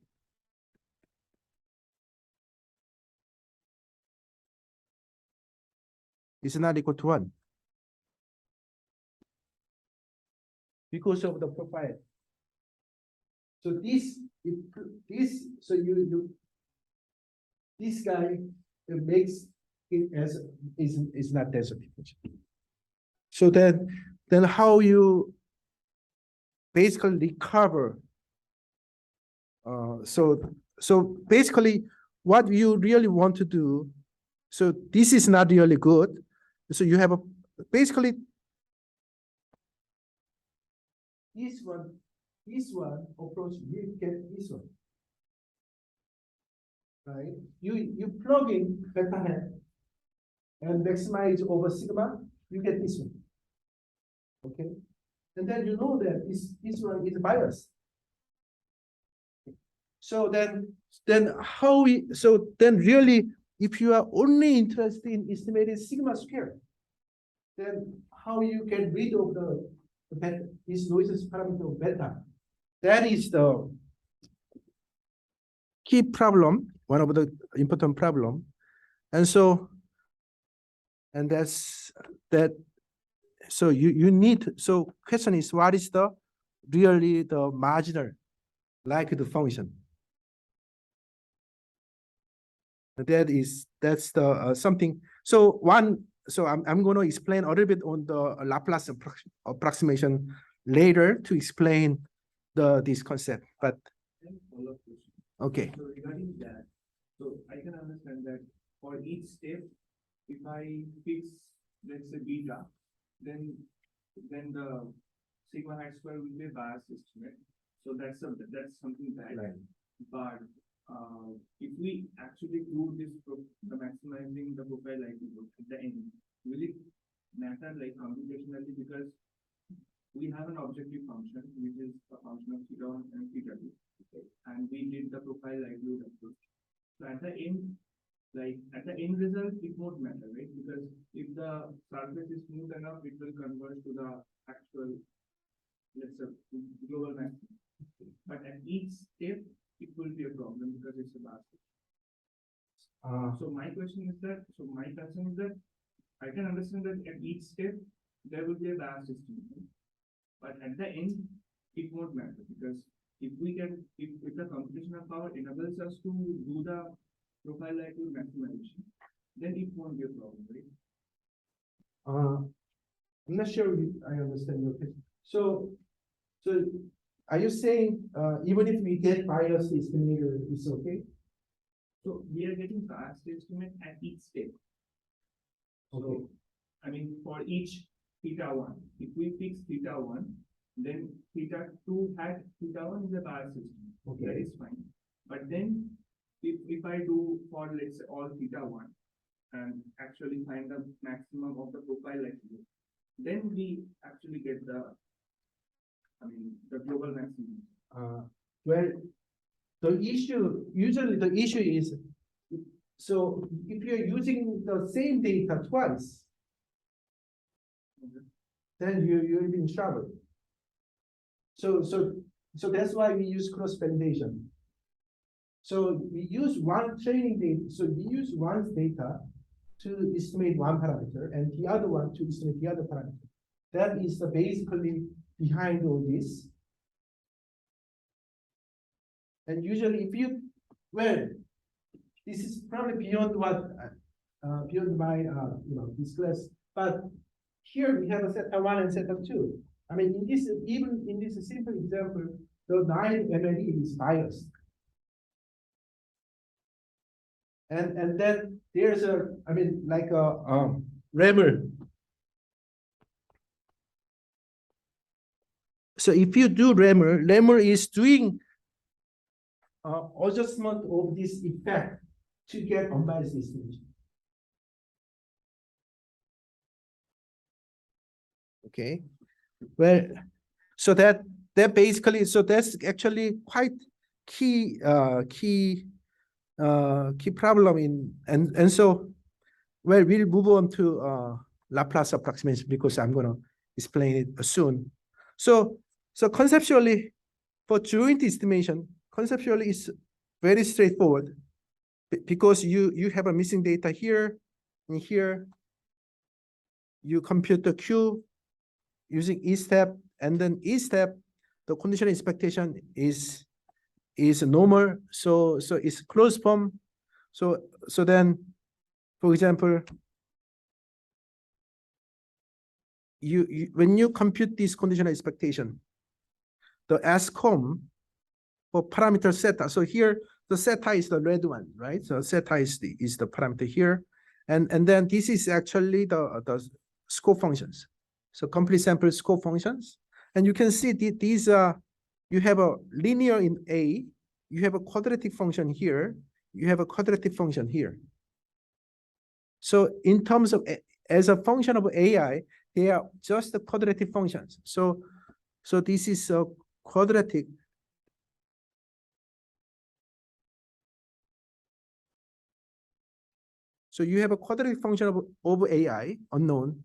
is not equal to 1 because of the profile. So this, so this guy makes it as is not density function. So then how you basically recover? So basically, what you really want to do. So this is not really good. So you have a basically this one approach, you get this one. Right? You plug in beta hat and maximize over sigma, you get this one. Okay. And then you know that this one is biased. So then really, if you are only interested in estimating sigma square, then how you get rid of the beta, this noises parameter of beta? That is the key problem, one of the important problem. And so, and that's that. So you need, so question is, what is the really the marginal likelihood function? That's the something. So I'm going to explain a little bit on the Laplace approximation later to explain this concept. But okay. So regarding that, so I can understand that for each step, if I fix, let's say beta, then the sigma hat square will be a biased estimate. So that's something bad. Right. But if we actually do this, the maximizing the profile likelihood at the end, will it matter like computationally, because we have an objective function which is a function of theta 1 and theta 2, okay? And we did the profile likelihood approach. So at the end result, it won't matter, right? Because if the surface is smooth enough, it will converge to the actual, let's say, global maximum. But at each step, it will be a problem because it's a basket. So my concern is that I can understand that at each step there will be a bias estimation, but at the end it won't matter, because if the computational power enables us to do the profile likelihood maximization, then it won't be a problem, right? I'm not sure I understand your question. So are you saying even if we get biased estimator, it's okay? So we are getting biased estimate at each step. Okay. So, I mean, for each theta 1, if we fix theta 1, then theta 2 hat theta 1 is a biased estimate. Okay. That is fine. But then if I do for, let's say, all theta 1 and actually find the maximum of the profile likelihood, then we actually get the global maximum. Well, usually the issue is, so if you're using the same data twice, then you'll be in trouble. So that's why we use cross validation. So we use one training data. So we use one data to estimate one parameter and the other one to estimate the other parameter. That is the basically behind all this. And usually this is probably beyond what beyond my this class, but here we have a set of 1 and set of 2. I mean, even in this simple example, the 9 MLE is biased. And then there's like a Remmer. So if you do Remmer is doing adjustment of this effect to get unbiased estimation. Okay, well, so that basically, so that's actually quite key problem in, and so, well, we'll move on to Laplace approximation because I'm gonna explain it soon. So conceptually, for joint estimation, conceptually is very straightforward because you have a missing data here and here. You compute the Q using each step, and then each step, the conditional expectation is normal. So it's closed form. So then, for example, you when you compute this conditional expectation, the SCOM for parameter theta. So here the theta is the red one, right? So theta is the parameter here, and then this is actually the scope functions. So complete sample scope functions, and you can see these are, you have a linear in A, you have a quadratic function here, you have a quadratic function here. So in terms of as a function of AI, they are just the quadratic functions. So this is a quadratic. So you have a quadratic function of AI unknown,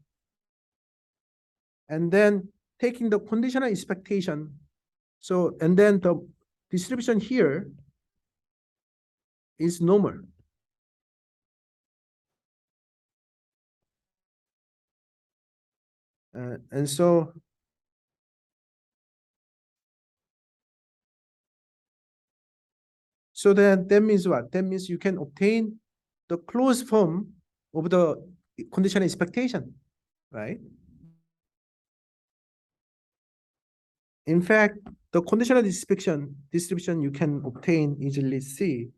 and then taking the conditional expectation. So and then the distribution here is normal. And so that means what? That means you can obtain the closed form of the conditional expectation, right? In fact, the conditional distribution you can obtain easily see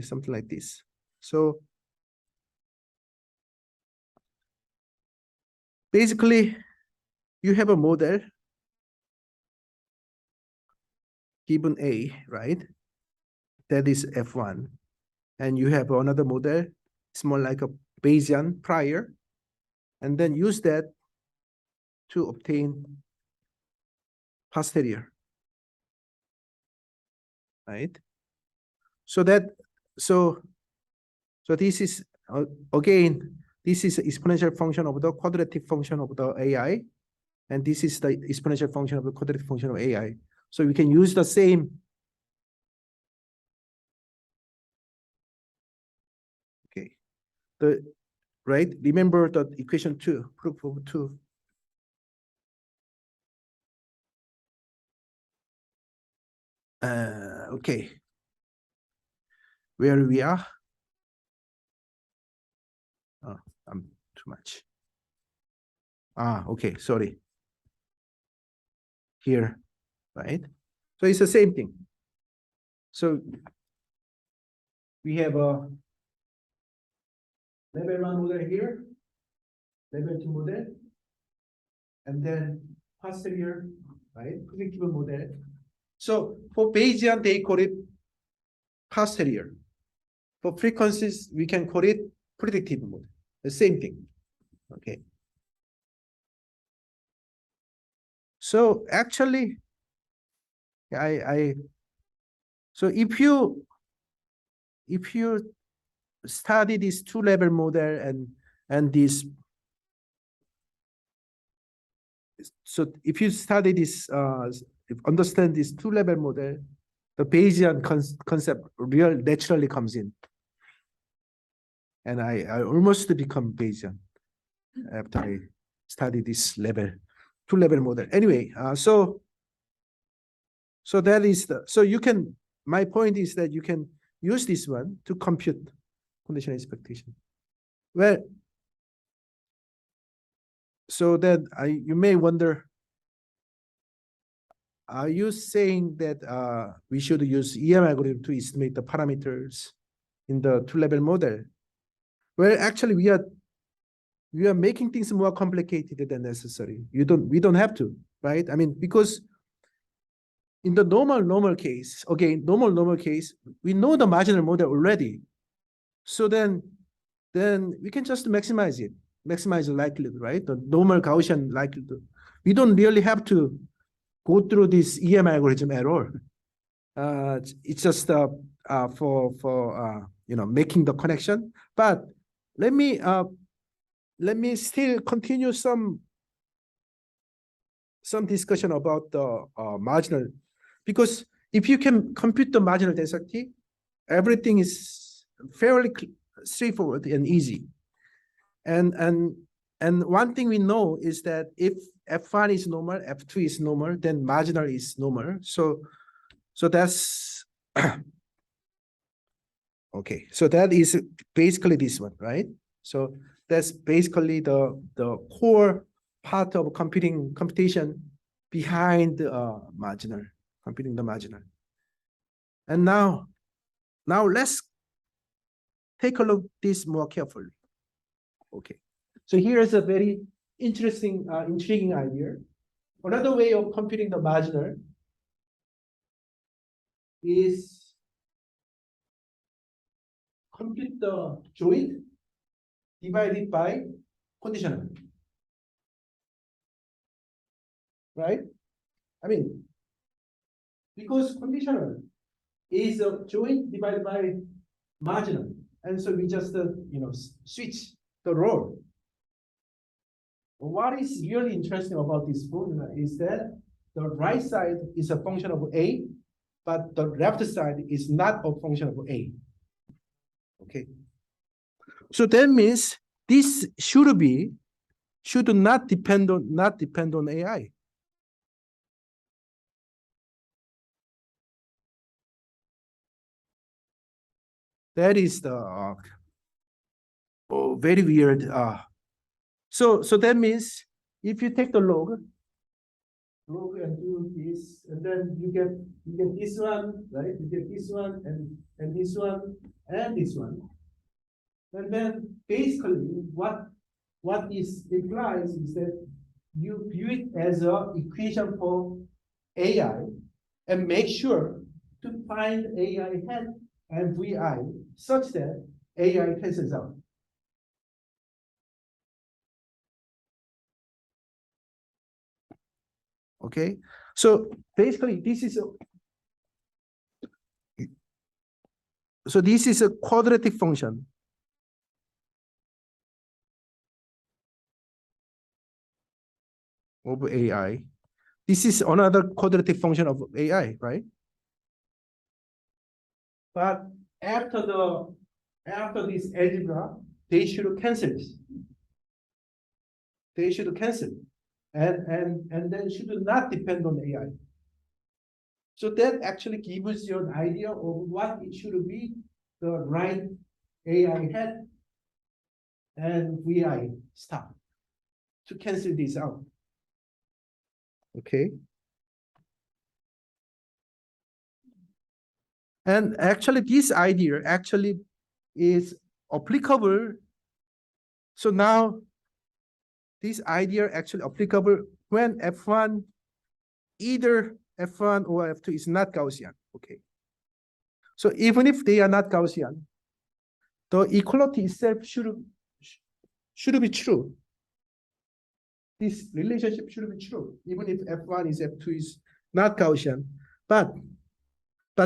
something like this. So basically, you have a model given A, right? That is F1. And you have another model, it's more like a Bayesian prior, and then use that to obtain posterior, right? So this is again, this is exponential function of the quadratic function of the AI, and this is the exponential function of the quadratic function of AI. So we can use the same. Okay, right. Remember the equation 2, proof of 2. Okay, where we are. Oh, I'm too much. Okay, sorry. Here, right? So it's the same thing. So we have a level 1 model here, level 2 model, and then posterior, right? Predictive model. So for Bayesian, they call it posterior. For frequencies, we can call it predictive model. The same thing. Okay. So actually, so if you study this 2-level model and this, so if you study this, understand this 2-level model, the Bayesian concept naturally comes in. And I almost become Bayesian after I study this 2-level model. Anyway, so that is so you can, my point is that you can use this one to compute conditional expectation. Well, so that you may wonder, are you saying that we should use EM algorithm to estimate the parameters in the 2-level model? Well, actually, we are making things more complicated than necessary. We don't have to, right? I mean, because in the normal case, again, normal case, we know the marginal model already. So then we can just maximize it, maximize the likelihood, right? The normal Gaussian likelihood. We don't really have to go through this EM algorithm at all. It's just for making the connection. But let me still continue some some discussion about the marginal, because if you can compute the marginal density, everything is fairly straightforward and easy. And one thing we know is that if F1 is normal, F2 is normal, then marginal is normal. So that's okay. So that is basically this one, right? So that's basically the core part of computation behind the marginal, computing the marginal. And now let's take a look at this more carefully. Okay. So here's a very interesting, intriguing idea. Another way of computing the marginal is compute the joint divided by conditional. Right? I mean, because conditional is a joint divided by marginal, and so we just switch the role. What is really interesting about this formula is that the right side is a function of A, but the left side is not a function of A. Okay. So that means this should not depend on AI. That is the very weird. So that means if you take the log and do this, and then you get this one, right? You get this one and this one and this one, and then basically what this implies is that you view it as an equation for AI and make sure to find AI hat and VI such that AI cancels out. Okay, so basically this is a quadratic function. Of AI. This is another quadratic function of AI, right? But after this algebra, they should cancel this. They should cancel. And then should not depend on AI. So that actually gives you an idea of what it should be the right AI hat and VI stop to cancel this out. Okay. And actually this idea actually is applicable. So now this idea actually applicable when F1, either F1 or F2 is not Gaussian. Okay. So even if they are not Gaussian, the equality itself should be true. This relationship should be true, even if F1 is F2 is not Gaussian. But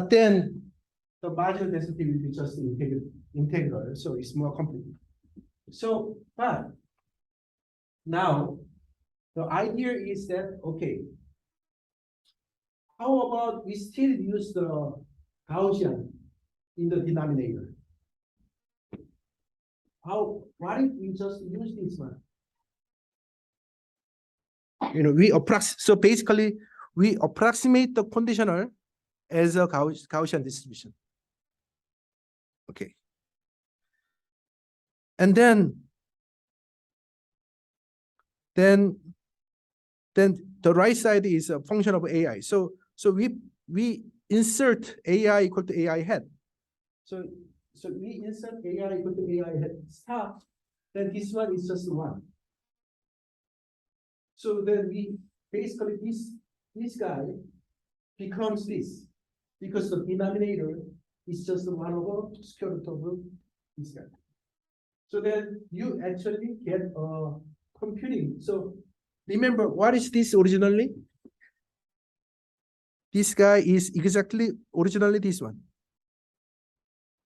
then the marginal density will be just integral, so it's more complicated. So, but now the idea is that, okay, how about we still use the Gaussian in the denominator? Why don't we just use this one? So basically we approximate the conditional as a Gaussian distribution. Okay. And then the right side is a function of AI. So we insert AI equal to AI hat. So we insert AI equal to AI hat stop. Then this one is just one. So then we basically this guy becomes this because the denominator is just 1 over square root of this guy. So then you actually get a computing. So remember, what is this originally? This guy is exactly originally this one.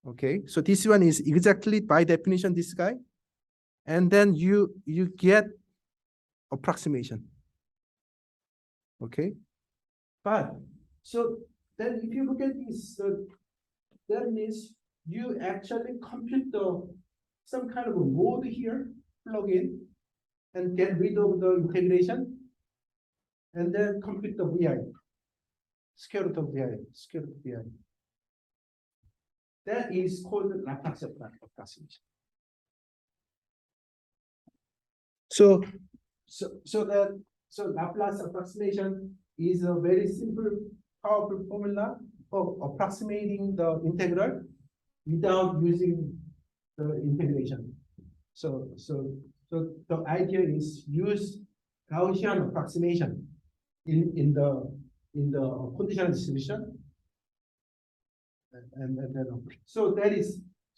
Okay, so this one is exactly by definition this guy, and then you get approximation. Okay, but so then if you look at this, that means you actually compute some kind of a mode here, plug in, and get rid of the integration, and then compute the VI, square root of VI, square root of VI. That is called Laplace approximation. So Laplace approximation is a very simple, powerful formula for approximating the integral without using the integration. So the idea is use Gaussian approximation in the conditional distribution, and then so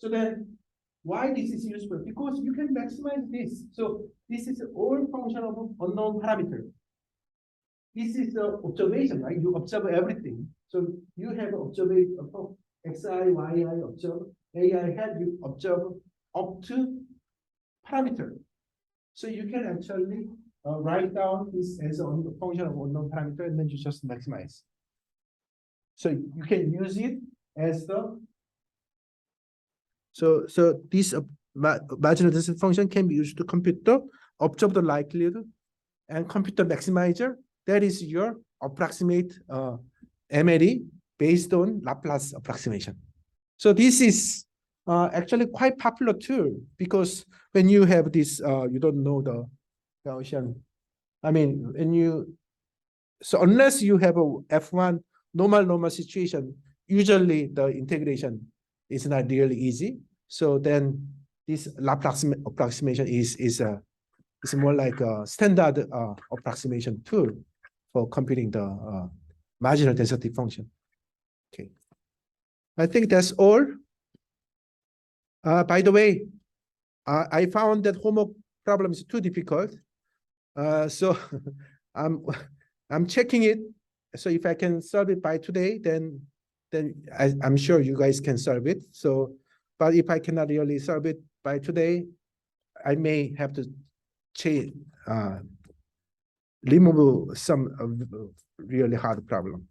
then why this is useful? Because you can maximize this. So this is all function of unknown parameter. This is the observation, right? You observe everything. So you have observation of xi, yi observe, ai hat you observe up to parameter. So you can actually write down this as a function of unknown parameter, and then you just maximize. So you can use it as the so this marginal density function can be used to compute the observed likelihood and compute the maximizer. That is your approximate MLE based on Laplace approximation. So this is actually quite popular tool, because when you have this, you don't know the Gaussian. I mean, so unless you have a F1 normal situation, usually the integration is not really easy. So then this Laplace approximation is more like a standard approximation tool for computing the marginal density function. Okay, I think that's all. By the way, I found that homework problem is too difficult. So I'm checking it. So if I can solve it by today, then I'm sure you guys can solve it. So, but if I cannot really solve it by today, I may have to change, remove some really hard problem.